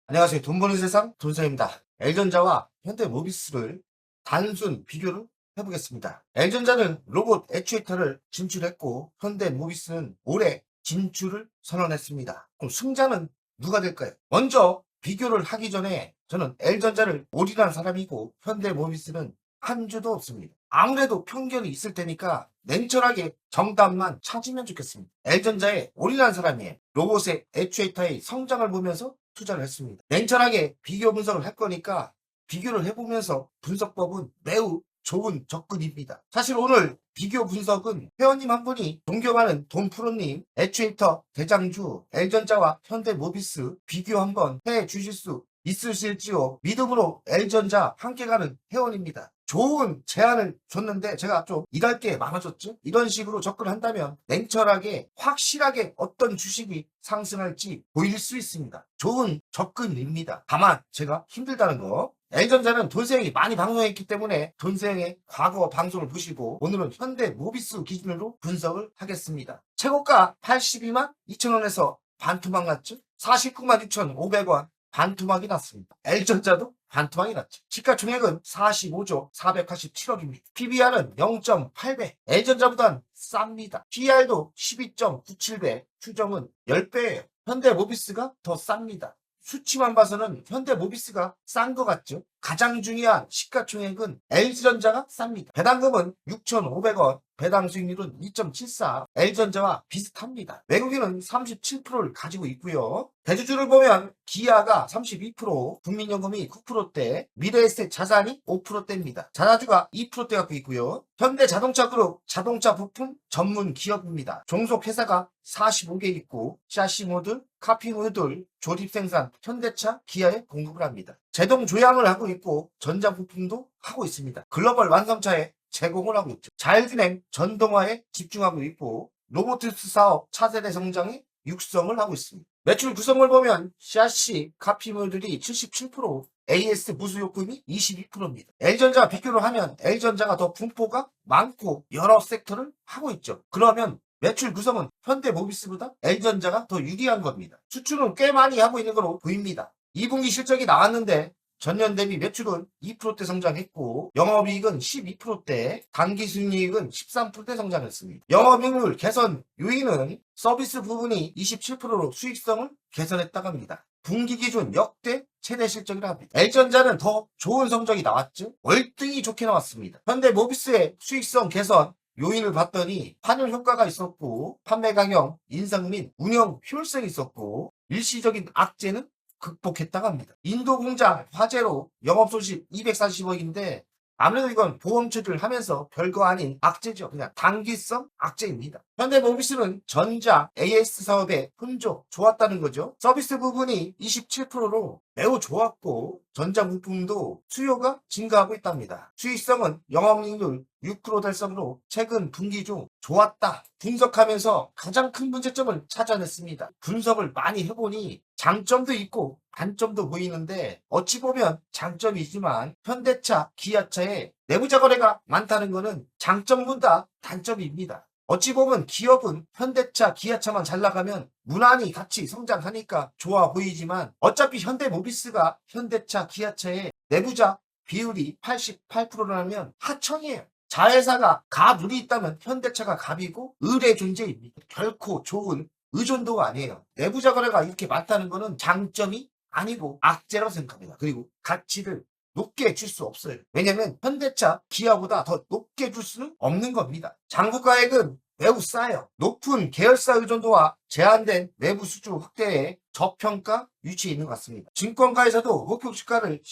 안녕하세요. 돈 버는 세상 돈사입니다. L전자와 현대모비스를 단순 비교를 해보겠습니다. L전자는 로봇 액추에이터를 진출했고 현대모비스는 올해 진출을 선언했습니다. 그럼 승자는 누가 될까요? 먼저 비교를 하기 전에 저는 L전자를 올인한 사람이고 현대모비스는 한 주도 없습니다. 아무래도 편견이 있을 테니까 냉철하게 정답만 찾으면 좋겠습니다. L전자에 올인한 사람이에요. 로봇의 액추에이터의 성장을 보면서 투자를 했습니다. 냉철하게 비교 분석을 할 거니까 비교를 해보면서 분석법은 매우 좋은 접근입니다. 사실 오늘 비교 분석은 회원님 한 분이 존경하는 돈프로님 액추에이터 대장주 L전자와 현대모비스 비교 한번 해 주실 수 있으실지요? 믿음으로 L전자 함께 가는 회원입니다. 좋은 제안을 줬는데 제가 좀 일할 게 많아졌죠? 이런 식으로 접근한다면 냉철하게 확실하게 어떤 주식이 상승할지 보일 수 있습니다. 좋은 접근입니다. 다만 제가 힘들다는 거. L전자는 돈세영이 많이 방송했기 때문에 돈세영의 과거 방송을 보시고 오늘은 현대모비스 기준으로 분석을 하겠습니다. 최고가 82만 2천원에서 반토막 났죠? 49만 6,500원 반토막이 났습니다. L전자도 반토막이 났죠. 시가총액은 45조 487억입니다. PBR은 0.8배. L전자보단 쌉니다. PR도 12.97배. 추정은 10배예요. 현대모비스가 더 쌉니다. 수치만 봐서는 현대모비스가 싼 것 같죠? 가장 중요한 시가총액은 L전자가 쌉니다. 배당금은 6,500원, 배당 수익률은 2.74, L전자와 비슷합니다. 외국인은 37%를 가지고 있고요. 대주주를 보면 기아가 32%, 국민연금이 9%대, 미래에셋 자산이 5%대입니다. 자사주가 2%대 갖고 있고요. 현대자동차그룹 자동차 부품 전문 기업입니다. 종속회사가 45개 있고 샤시 모듈, 카피 모듈, 조립 생산, 현대차, 기아에 공급을 합니다. 제동 조향을 하고 있고 전자 부품도 하고 있습니다. 글로벌 완성차에 제공을 하고 있죠. 자율주행 전동화에 집중하고 있고 로보티스 사업 차세대 성장에 육성을 하고 있습니다. 매출 구성을 보면 샤시, 카피 모듈이 77%, AS 무수요금이 22%입니다. L전자와 비교를 하면 L전자가 더 분포가 많고 여러 섹터를 하고 있죠. 그러면 매출 구성은 현대모비스보다 L전자가 더 유리한 겁니다. 수출은 꽤 많이 하고 있는 걸로 보입니다. 2분기 실적이 나왔는데 전년 대비 매출은 2%대 성장했고 영업이익은 12%대, 당기순이익은 13%대 성장했습니다. 영업이익률 개선 요인은 서비스 부분이 27%로 수익성을 개선했다고 합니다. 분기 기준 역대 최대 실적이라 합니다. L전자는 더 좋은 성적이 나왔죠. 월등히 좋게 나왔습니다. 현대모비스의 수익성 개선 요인을 봤더니 환율 효과가 있었고 판매 강형, 인상 및 운영 효율성이 있었고 일시적인 악재는 극복했다고 합니다. 인도 공장 화재로 영업손실 240억인데 아무래도 이건 보험 처리를 하면서 별거 아닌 악재죠. 그냥 단기성 악재입니다. 현대모비스는 전자 AS 사업의 혼조 좋았다는 거죠. 서비스 부분이 27%로 매우 좋았고 전자 부품도 수요가 증가하고 있답니다. 수익성은 영업이익률 6% 달성으로 최근 분기 중 좋았다. 분석하면서 가장 큰 문제점을 찾아냈습니다. 분석을 많이 해보니 장점도 있고 단점도 보이는데 어찌 보면 장점이지만 현대차, 기아차에 내부자 거래가 많다는 것은 장점보다 단점입니다. 어찌 보면 기업은 현대차, 기아차만 잘 나가면 무난히 같이 성장하니까 좋아 보이지만 어차피 현대모비스가 현대차, 기아차의 내부자 비율이 88%라면 하청이에요. 자회사가 갑을이 있다면 현대차가 갑이고 을의 존재입니다. 결코 좋은 의존도가 아니에요. 내부자 거래가 이렇게 많다는 것은 장점이 아니고 악재라고 생각합니다. 그리고 가치를 높게 줄 수 없어요. 왜냐면 현대차, 기아보다 더 높게 줄 수는 없는 겁니다. 장부가액은 매우 싸요. 높은 계열사 의존도와 제한된 내부 수주 확대에 저평가 위치해 있는 것 같습니다. 증권가에서도 목표 주가를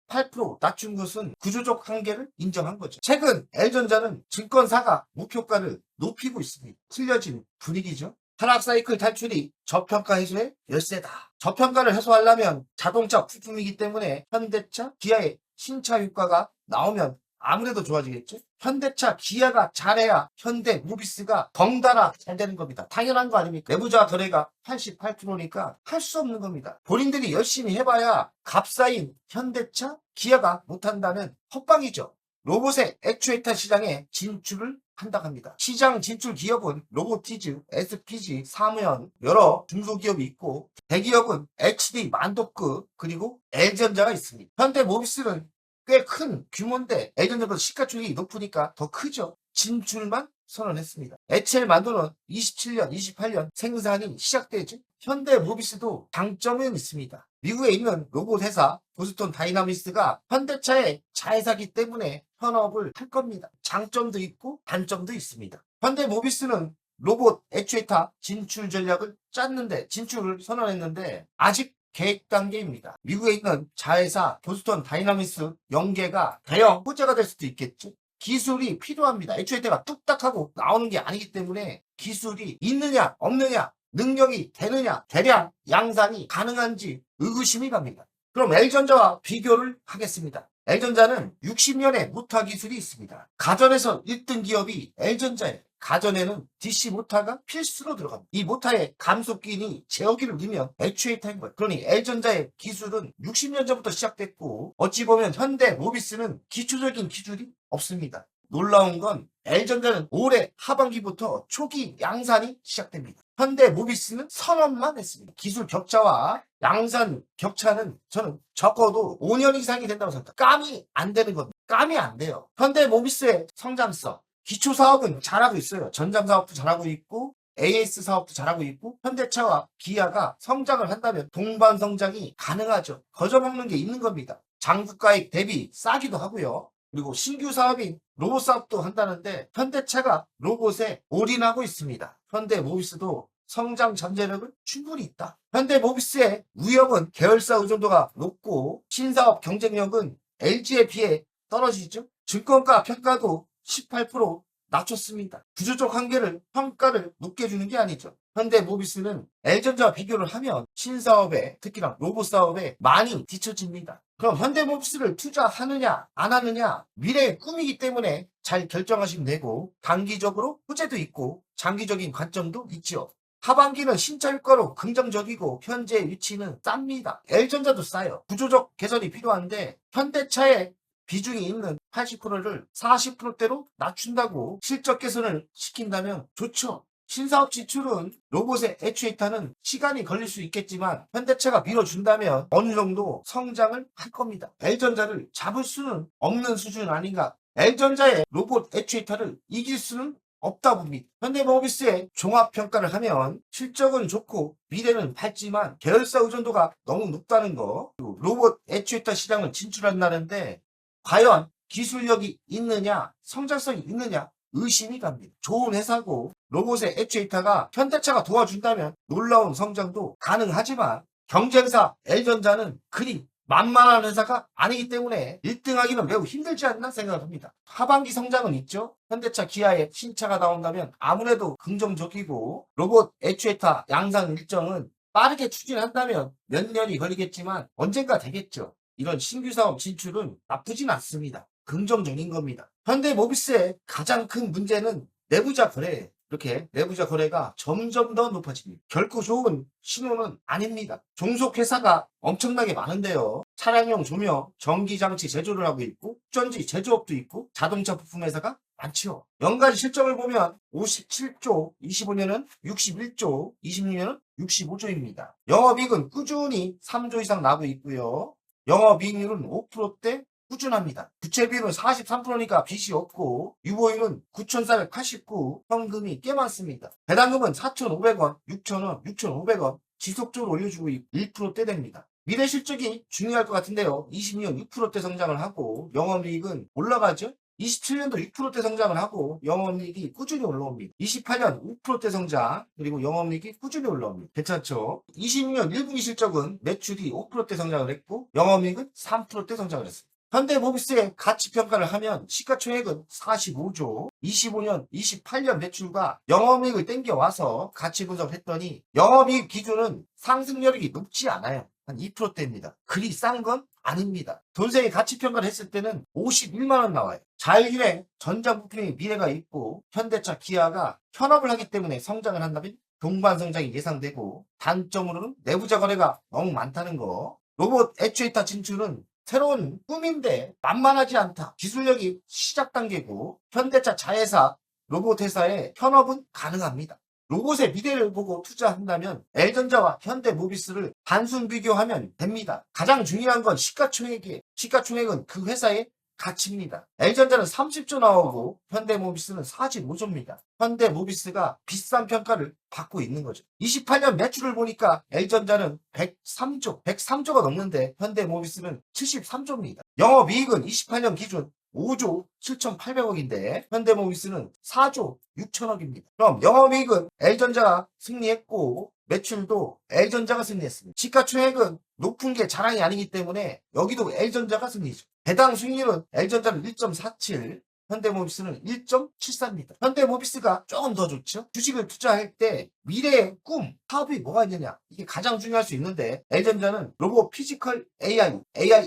8% 낮춘 것은 구조적 한계를 인정한 거죠. 최근 L전자는 증권사가 목표가를 높이고 있습니다. 틀려진 분위기죠. 하락 사이클 탈출이 저평가 해소의 열쇠다. 저평가를 해소하려면 자동차 부품이기 때문에 현대차, 기아의 신차 효과가 나오면 아무래도 좋아지겠죠. 현대차, 기아가 잘해야 현대모비스가 덩달아 잘 되는 겁니다. 당연한 거 아닙니까? 내부자 거래가 88%니까 할 수 없는 겁니다. 본인들이 열심히 해봐야 값싸인 현대차, 기아가 못한다면 헛방이죠. 로봇의 액추에이터 시장에 진출을 한다고 합니다. 시장 진출 기업은 로보티즈, SPG, 사무현, 여러 중소기업이 있고 대기업은 HD, 만도크, 그리고 L전자가 있습니다. 현대모비스는 꽤 큰 규모인데 L전자보다 시가총액이 높으니까 더 크죠. 진출만 선언했습니다. HL 만도는 27년, 28년 생산이 시작되죠. 현대모비스도 장점은 있습니다. 미국에 있는 로봇 회사 보스턴 다이나미스가 현대차의 자회사기 때문에 현업을 할 겁니다. 장점도 있고 단점도 있습니다. 현대모비스는 로봇 액추에이터 진출 전략을 짰는데 진출을 선언했는데 아직 계획 단계입니다. 미국에 있는 자회사 보스턴 다이나미스 연계가 대형 호재가 될 수도 있겠죠. 기술이 필요합니다. 액추에이터가 뚝딱하고 나오는 게 아니기 때문에 기술이 있느냐 없느냐 능력이 되느냐 대량 양산이 가능한지 의구심이 갑니다. 그럼 L전자와 비교를 하겠습니다. L전자는 60년의 모터 기술이 있습니다. 가전에서 1등 기업이 L전자예요. 가전에는 DC 모터가 필수로 들어갑니다. 이 모터에 감속기니 제어기를 넣으면 액추에이터인 거예요. 그러니 L전자의 기술은 60년 전부터 시작됐고 어찌 보면 현대모비스는 기초적인 기술이 없습니다. 놀라운 건 L전자는 올해 하반기부터 초기 양산이 시작됩니다. 현대모비스는 선언만 했습니다. 기술 격차와 양산 격차는 저는 적어도 5년 이상이 된다고 생각합니다. 감이 안 되는 겁니다. 감이 안 돼요. 현대모비스의 성장성, 기초사업은 잘하고 있어요. 전장사업도 잘하고 있고 AS 사업도 잘하고 있고 현대차와 기아가 성장을 한다면 동반 성장이 가능하죠. 거저먹는 게 있는 겁니다. 장부가액 대비 싸기도 하고요. 그리고 신규 사업인 로봇 사업도 한다는데 현대차가 로봇에 올인하고 있습니다. 현대모비스도 성장 잠재력은 충분히 있다. 현대모비스의 위험은 계열사 의존도가 높고 신사업 경쟁력은 LG에 비해 떨어지죠. 증권가 평가도 18% 낮췄습니다. 구조적 한계를 평가를 높게 주는 게 아니죠. 현대모비스는 L전자와 비교를 하면 신사업에 특히나 로봇 사업에 많이 뒤처집니다. 그럼 현대모비스를 투자하느냐 안 하느냐 미래의 꿈이기 때문에 잘 결정하시면 되고 단기적으로 호재도 있고 장기적인 관점도 있죠. 하반기는 신차 효과로 긍정적이고 현재 위치는 쌉니다. L전자도 싸요. 구조적 개선이 필요한데 현대차의 비중이 있는 80%를 40%대로 낮춘다고 실적 개선을 시킨다면 좋죠. 신사업 진출은 로봇의 액추에이터는 시간이 걸릴 수 있겠지만 현대차가 밀어준다면 어느 정도 성장을 할 겁니다. L전자를 잡을 수는 없는 수준 아닌가. L전자의 로봇 액추에이터를 이길 수는 없다 봅니다. 현대모비스의 종합평가를 하면 실적은 좋고 미래는 밝지만 계열사 의존도가 너무 높다는 거, 그리고 로봇 액추에이터 시장을 진출한다는데 과연 기술력이 있느냐 성장성이 있느냐 의심이 갑니다. 좋은 회사고 로봇의 액추에이터가 현대차가 도와준다면 놀라운 성장도 가능하지만 경쟁사 L전자는 그리 만만한 회사가 아니기 때문에 1등하기는 매우 힘들지 않나 생각합니다. 하반기 성장은 있죠. 현대차 기아의 신차가 나온다면 아무래도 긍정적이고 로봇 액추에이터 양산 일정은 빠르게 추진한다면 몇 년이 걸리겠지만 언젠가 되겠죠. 이런 신규 사업 진출은 나쁘진 않습니다. 긍정적인 겁니다. 현대모비스의 가장 큰 문제는 내부자 거래예요. 이렇게 내부자 거래가 점점 더 높아집니다. 결코 좋은 신호는 아닙니다. 종속회사가 엄청나게 많은데요. 차량용 조명, 전기장치 제조를 하고 있고 축전지 제조업도 있고 자동차 부품 회사가 많죠. 연간 실적을 보면 57조, 25년은 61조, 26년은 65조입니다. 영업이익은 꾸준히 3조 이상 나고 있고요. 영업이익률은 5%대 꾸준합니다. 부채비율은 43%니까 빚이 없고 유보율은 9,489, 현금이 꽤 많습니다. 배당금은 4,500원, 6,000원, 6,500원 지속적으로 올려주고 1%대 됩니다. 미래 실적이 중요할 것 같은데요. 22년 6%대 성장을 하고 영업이익은 올라가죠. 27년도 6%대 성장을 하고 영업이익이 꾸준히 올라옵니다. 28년 5%대 성장 그리고 영업이익이 꾸준히 올라옵니다. 괜찮죠? 26년 1분기 실적은 매출이 5%대 성장을 했고 영업이익은 3%대 성장을 했습니다. 현대모비스의 가치평가를 하면 시가총액은 45조, 25년, 28년 매출과 영업이익을 땡겨와서 가치 분석을 했더니 영업이익 기준은 상승 여력이 높지 않아요. 한 2%대입니다. 그리 싼 건 아닙니다. 돈세의 가치평가를 했을 때는 51만원 나와요. 자율주행 전자부품의 미래가 있고 현대차 기아가 현업을 하기 때문에 성장을 한다면 동반 성장이 예상되고 단점으로는 내부자 거래가 너무 많다는 거. 로봇 액추에이터 진출은 새로운 꿈인데 만만하지 않다. 기술력이 시작 단계고 현대차 자회사, 로봇 회사의 현업은 가능합니다. 로봇의 미래를 보고 투자한다면 L전자와 현대모비스를 단순 비교하면 됩니다. 가장 중요한 건 시가총액이에요. 시가총액은 그 회사의 가치입니다. L전자는 30조 나오고 현대모비스는 45조입니다. 현대모비스가 비싼 평가를 받고 있는 거죠. 28년 매출을 보니까 L전자는 103조가 넘는데 현대모비스는 73조입니다. 영업이익은 28년 기준 5조 7,800억인데 현대모비스는 4조 6천억입니다. 그럼 영업이익은 L전자가 승리했고 매출도 L전자가 승리했습니다. 시가총액은 높은 게 자랑이 아니기 때문에 여기도 L전자가 승리죠. 배당 수익률은 L전자는 1.47, 현대모비스는 1.74입니다. 현대모비스가 조금 더 좋죠. 주식을 투자할 때 미래의 꿈, 사업이 뭐가 있느냐 이게 가장 중요할 수 있는데 L전자는 로봇 피지컬 AI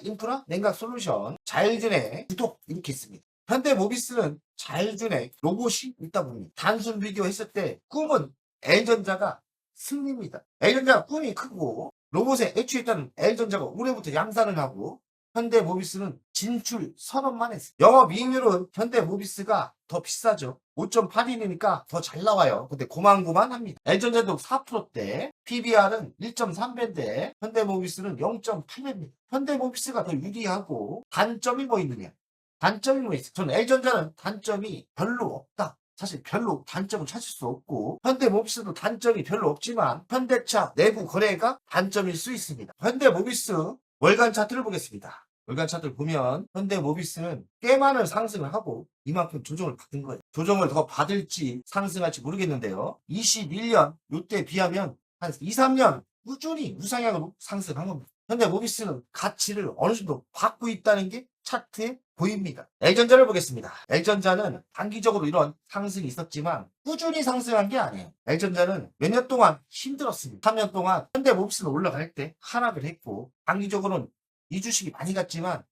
인프라 냉각 솔루션, 자율주행, 구독 이렇게 있습니다. 현대모비스는 자율주행 로봇이 있다 봅니다. 단순 비교했을 때 꿈은 L전자가 승리입니다. L전자가 꿈이 크고 로봇에 애초에 L전자가 올해부터 양산을 하고 현대모비스는 진출 선언만 했어요. 영업이익률은 현대모비스가 더 비싸죠. 5.81이니까 더 잘 나와요. 근데 고만고만합니다. L전자도 4%대, PBR은 1.3배인데 현대모비스는 0.8배입니다. 현대모비스가 더 유리하고 단점이 뭐 있느냐? 단점이 뭐 있어요? 저는 L전자는 단점이 별로 없다. 사실 별로 단점을 찾을 수 없고 현대모비스도 단점이 별로 없지만 현대차 내부 거래가 단점일 수 있습니다. 현대모비스 월간 차트를 보겠습니다. 월간 차트를 보면 현대모비스는 꽤 많은 상승을 하고 이만큼 조정을 받은 거예요. 조정을 더 받을지 상승할지 모르겠는데요. 21년 요때 비하면 한 2, 3년 꾸준히 우상향으로 상승한 겁니다. 현대모비스는 가치를 어느 정도 받고 있다는 게 차트에 보입니다. L전자를 보겠습니다. L전자는 단기적으로 이런 상승이 있었지만 꾸준히 상승한 게 아니에요. L전자는 몇 년 동안 힘들었습니다. 3년 동안 현대모비스는 올라갈 때 하락을 했고 단기적으로는 이 주식이 많이 갔지만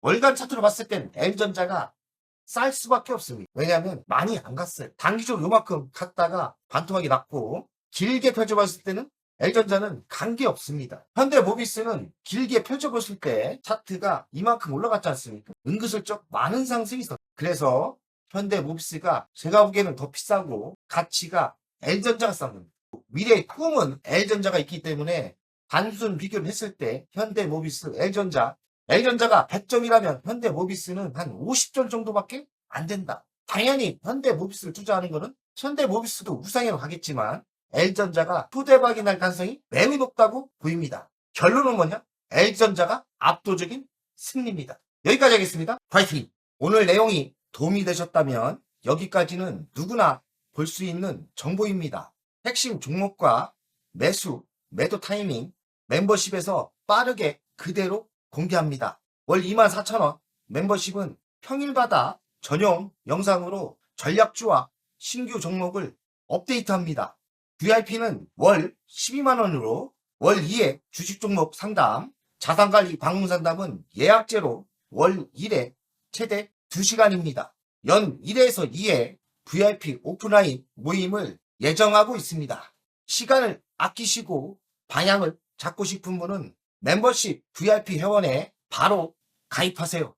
월간 차트로 봤을 땐 L전자가 쌀 수밖에 없습니다. 왜냐하면 많이 안 갔어요. 단기적으로 요만큼 갔다가 반토막이 났고 길게 펼쳐봤을 때는 L전자는 간 게 없습니다. 현대모비스는 길게 펼쳐보실 때 차트가 이만큼 올라갔지 않습니까? 은근슬쩍 많은 상승이 있었어요. 그래서 현대모비스가 제가 보기에는 더 비싸고 가치가 L전자가 싼 겁니다. 미래의 꿈은 L전자가 있기 때문에 단순 비교를 했을 때 현대모비스, L전자가 100점이라면 현대모비스는 한 50점 정도밖에 안 된다. 당연히 현대모비스를 투자하는 거는 현대모비스도 우상향으로 가겠지만 L전자가 초대박이 날 가능성이 매우 높다고 보입니다. 결론은 뭐냐? L전자가 압도적인 승리입니다. 여기까지 하겠습니다. 파이팅! 오늘 내용이 도움이 되셨다면 여기까지는 누구나 볼 수 있는 정보입니다. 핵심 종목과 매도 타이밍, 멤버십에서 빠르게 그대로 공개합니다. 월 24,000원, 멤버십은 평일마다 전용 영상으로 전략주와 신규 종목을 업데이트합니다. VIP는 월 12만원으로 월 2회 주식 종목 상담, 자산관리 방문 상담은 예약제로 월 1회 최대 2시간입니다. 연 1회에서 2회 VIP 오프라인 모임을 예정하고 있습니다. 시간을 아끼시고 방향을 잡고 싶은 분은 멤버십 VIP 회원에 바로 가입하세요.